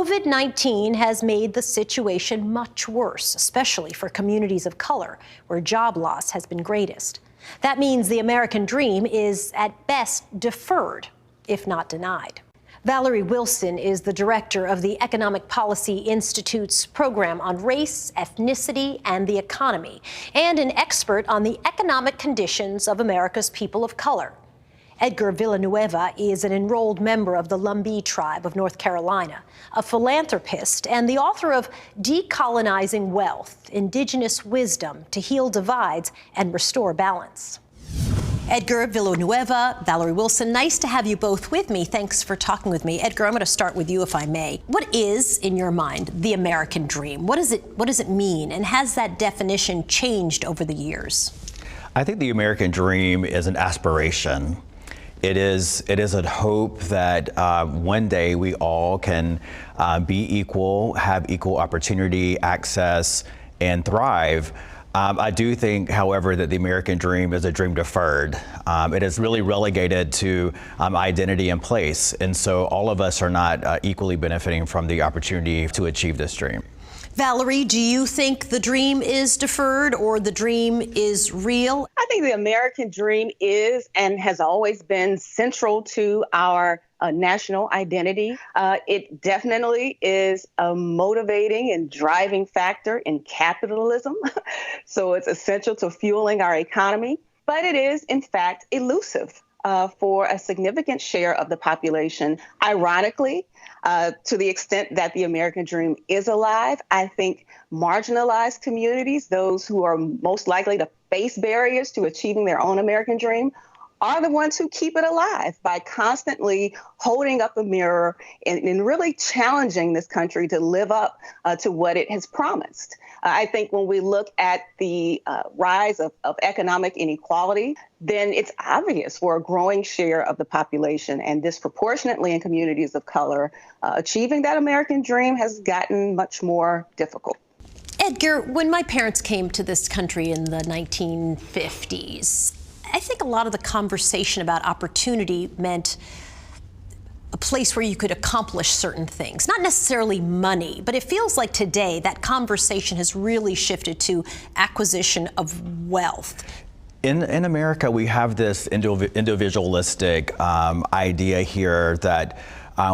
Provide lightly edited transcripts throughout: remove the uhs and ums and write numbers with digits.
COVID-19 has made the situation much worse, especially for communities of color, where job loss has been greatest. That means the American dream is, at best, deferred, if not denied. Valerie Wilson is the director of the Economic Policy Institute's program on race, ethnicity, and the economy, and an expert on the economic conditions of America's people of color. Edgar Villanueva is an enrolled member of the Lumbee tribe of North Carolina, a philanthropist, and the author of Decolonizing Wealth, Indigenous Wisdom to Heal Divides and Restore Balance. Edgar Villanueva, Valerie Wilson, nice to have you both with me. Thanks for talking with me. Edgar, I'm going to start with you, if I may. What is, in your mind, the American dream? What does it mean? And has that definition changed over the years? I think the American dream is an aspiration. It is a hope that one day we all can be equal, have equal opportunity, access, and thrive. I do think, however, that the American dream is a dream deferred. It is really relegated to identity and place. And so all of us are not equally benefiting from the opportunity to achieve this dream. Valerie, do you think the dream is deferred or the dream is real? I think the American dream is and has always been central to our national identity. It definitely is a motivating and driving factor in capitalism. So it's essential to fueling our economy. But it is, in fact, elusive for a significant share of the population. Ironically, to the extent that the American dream is alive, I think marginalized communities, those who are most likely to face barriers to achieving their own American dream, are the ones who keep it alive by constantly holding up a mirror and really challenging this country to live up to what it has promised. I think when we look at the rise of economic inequality, then it's obvious for a growing share of the population and disproportionately in communities of color, achieving that American dream has gotten much more difficult. Edgar, when my parents came to this country in the 1950s, I think a lot of the conversation about opportunity meant a place where you could accomplish certain things. Not necessarily money, but it feels like today that conversation has really shifted to acquisition of wealth. In America, we have this individualistic idea here that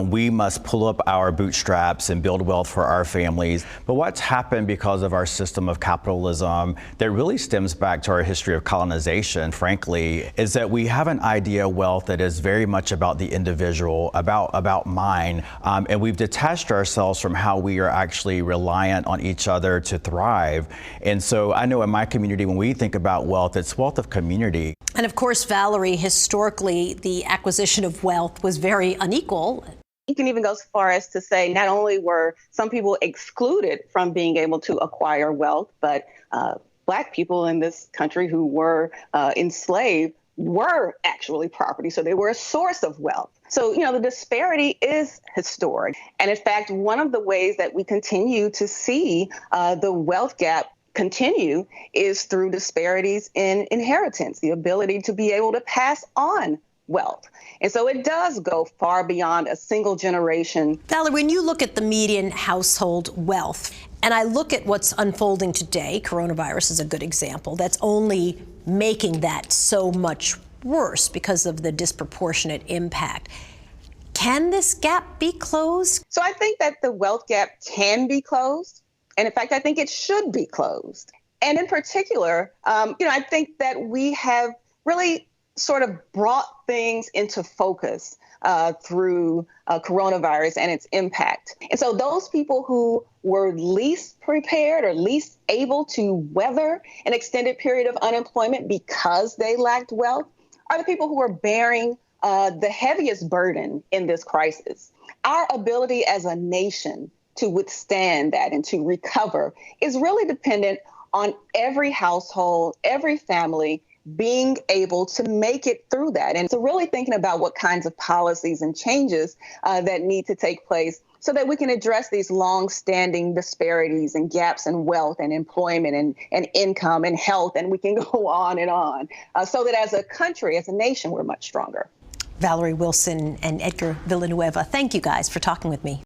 we must pull up our bootstraps and build wealth for our families. But what's happened because of our system of capitalism that really stems back to our history of colonization, frankly, is that we have an idea of wealth that is very much about the individual, about mine. And we've detached ourselves from how we are actually reliant on each other to thrive. And so I know in my community, when we think about wealth, it's wealth of community. And of course, Valerie, historically, the acquisition of wealth was very unequal. You can even go so far as to say not only were some people excluded from being able to acquire wealth, but Black people in this country who were enslaved were actually property. So they were a source of wealth. So, the disparity is historic. And in fact, one of the ways that we continue to see the wealth gap continue is through disparities in inheritance, the ability to be able to pass on wealth. And so it does go far beyond a single generation. Valerie, when you look at the median household wealth, and I look at what's unfolding today, coronavirus is a good example, that's only making that so much worse because of the disproportionate impact. Can this gap be closed? So I think that the wealth gap can be closed. And in fact, I think it should be closed. And in particular, I think that we have really sort of brought things into focus through coronavirus and its impact. And so those people who were least prepared or least able to weather an extended period of unemployment because they lacked wealth are the people who are bearing the heaviest burden in this crisis. Our ability as a nation to withstand that and to recover is really dependent on every household, every family being able to make it through that. And so really thinking about what kinds of policies and changes that need to take place so that we can address these long-standing disparities and gaps in wealth and employment and income and health, and we can go on and on, so that as a country, as a nation, we're much stronger. Valerie Wilson and Edgar Villanueva, thank you guys for talking with me.